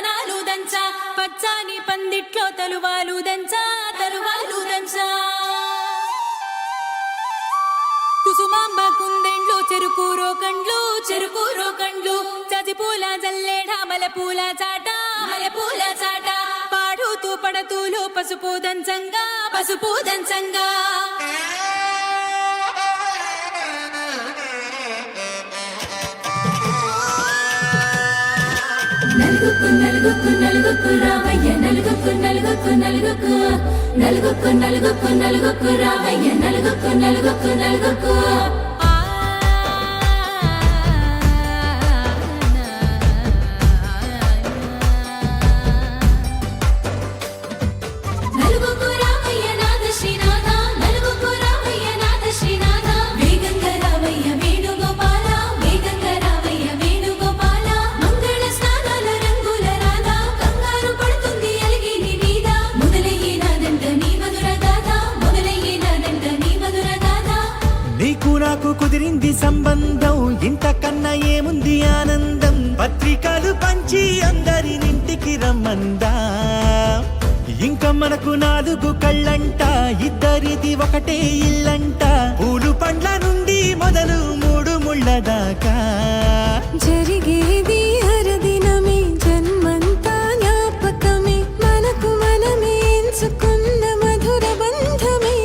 రతనాలు దంచా పచ్చాని పందిట్లో తలువాలు దంచా కుసుమాంబ కుందెండ్లు చెరుకూరో కండ్లు చజిపూల జల్లేడ మలపూల చాట పాడుతూ పడతూలు పసుపు దంచంగా నలుగుకు రావయ్య నలుగుకు రావయ్య నలుగుకు కుదిరింది సంబంధం ఇంతకన్నా ఏముంది ఆనందం పత్రికలు పంచి అందరినింటికి రమ్మందా ఇంకా మనకు 4 కళ్ళంట ఇద్దరిది ఒకటే ఇల్లంట పూలు పండ్ల నుండి మొదలు 3 ముళ్ళ దాకా జరిగేది హరదినమే జన్మంతా జ్ఞాపకమే మనకు మనమే ఎంచుకున్న మధుర బంధమే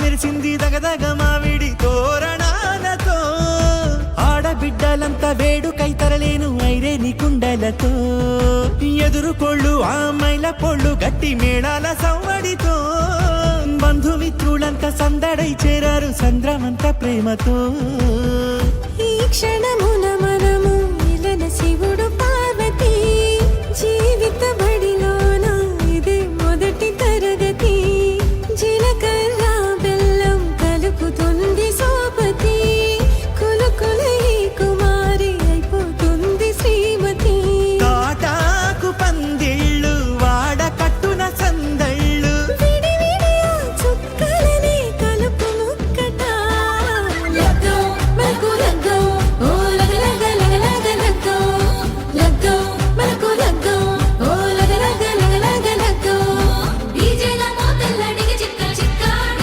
మెరిసింది దగదగ మావిడి తోరణాలతో ఆడబిడ్డలంతా వేడుకై తరలేను ఐరేని కుండలతో ఎదురుకోళ్ళు ఆ మైల పొళ్ళు గట్టి మేళాల సవ్వడితో బంధుమిత్రులంతా సందడై చేరారు సంద్రమంత ప్రేమతో ఈ క్షణమున మనము మిలన శివుడు పార్వతి జీవిత బడిలోన ఇదే మొదటి తరగతి జీలకర్ర బెల్లం కలుపుతుంది సోపతి కులుకులై కుమారి అయిపోతుంది శ్రీమతి తాటాకు పందిళ్ళు వాడ కట్టున సందళ్ళు విడివిడియా చుక్కలనే కలుపు ముక్కట లగ్గో మనకు లగ్గో ఓ లగలగ లగ్గో మనకు లగ్గో ఓ లగలగ లగ్గో డీజేల మోతల్ల డిగ చిక్క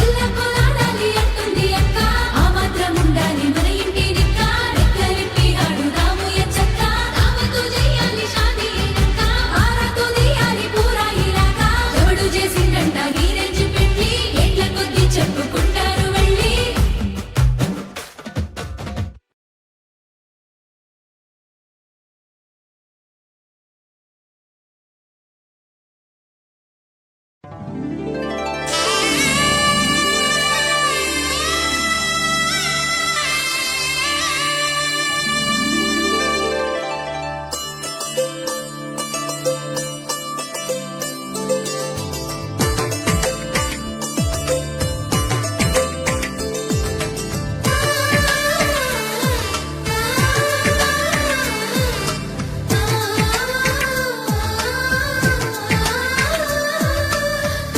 ఇళ్ళకు నాడాలి అంటుంది అక్క ఆ మాత్రం ఉండాలి మన ఇంటి నిక్క రెక్కలిప్పి ఆడుదాము ఎచ్చక్క రామతో చేయాలి షాదీ అయినక్క ఆరతో తీయాలి పూరా ఇలాగా ఎవడు చేసిందంట గీరెంచి పెట్టి ఎట్ల కొద్ది చెప్పుకుంటారు వెళ్ళి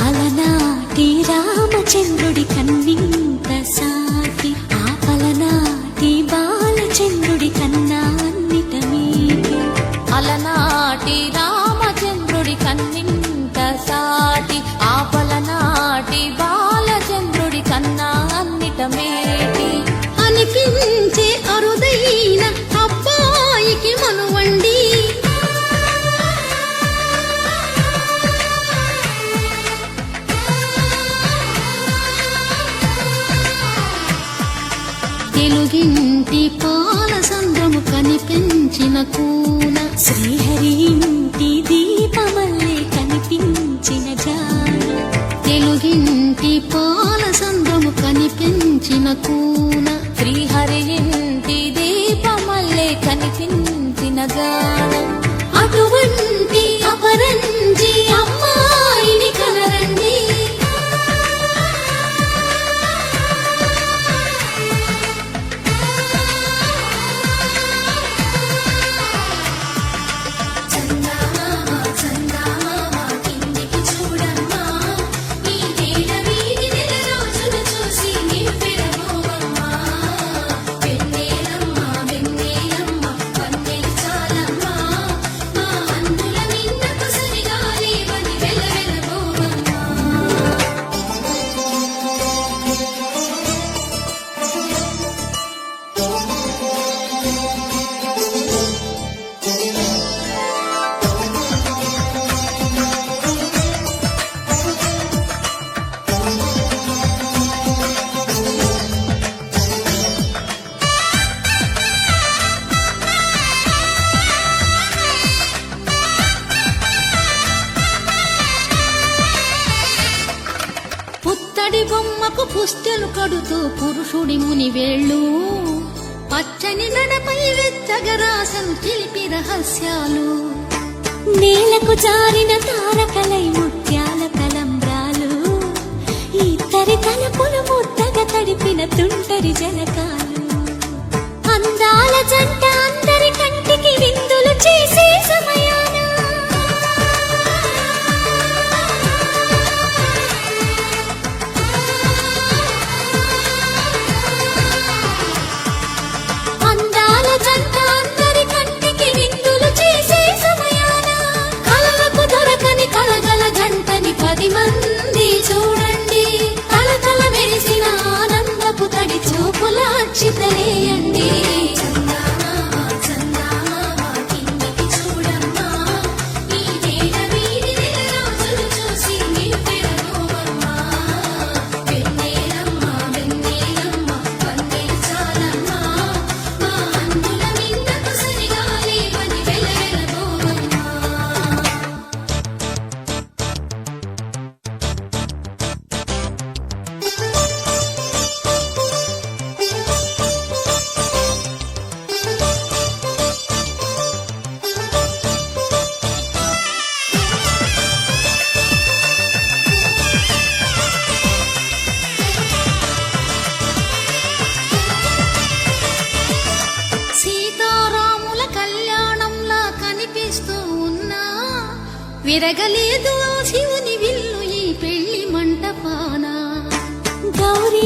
అలనాటి రామచంద్రుడి కన్నింత సాటి ఆపలనాటి బాలచంద్రుడి కన్నా అన్నిట మీది అలనాటి రామచంద్రుడి కన్నింత సాటి ఆపలనాటి బాలచంద్రుడి కన్నా అన్నిట మేటి అనిపించే అరుదైన అబ్బాయికి మనువండి తెలుగింటి పాల సంద్రము కనిపించిన కూన శ్రీహరి ఇంటి దీపమల్లే కనిపించిన జాన తెలుగింటి పాల సంద్రము కనిపించిన కూన శ్రీహరి ఇంటి దీపమల్లే కనిపించిన జాన అటువంటి అపరంజి అమ్మాయిని కనరండి పుత్తడి బొమ్మకు పుస్తెలు కడుతూ పురుషుడి ముని వేళ్ళు పచ్చని నడపై వెచ్చగరాసలు చిలిపి రహస్యాలు నేలకు జారిన తారకలై ముత్యాల తలంబ్రాలు ఇద్దరి తలపులు ముద్దగా తడిపిన తుంటరి జలకాలు అందాల జంట అందరి కంటికి విందులు చేసే సమయాన అందాల జంట అందరి కంటికి విందులు చేసే సమయాన కలలకు దొరకని కలగల జంటని 10 మంది చూడండి కలకల మెరిసిన ఆనందపు తడి చూపుల అచ్చితలేయండి సీతారాముల కళ్యాణంలా కనిపిస్తూ ఉన్నా విరగలేదు ఆ శివుని విల్లు ఈ పెళ్లి మంటపాన గౌరీ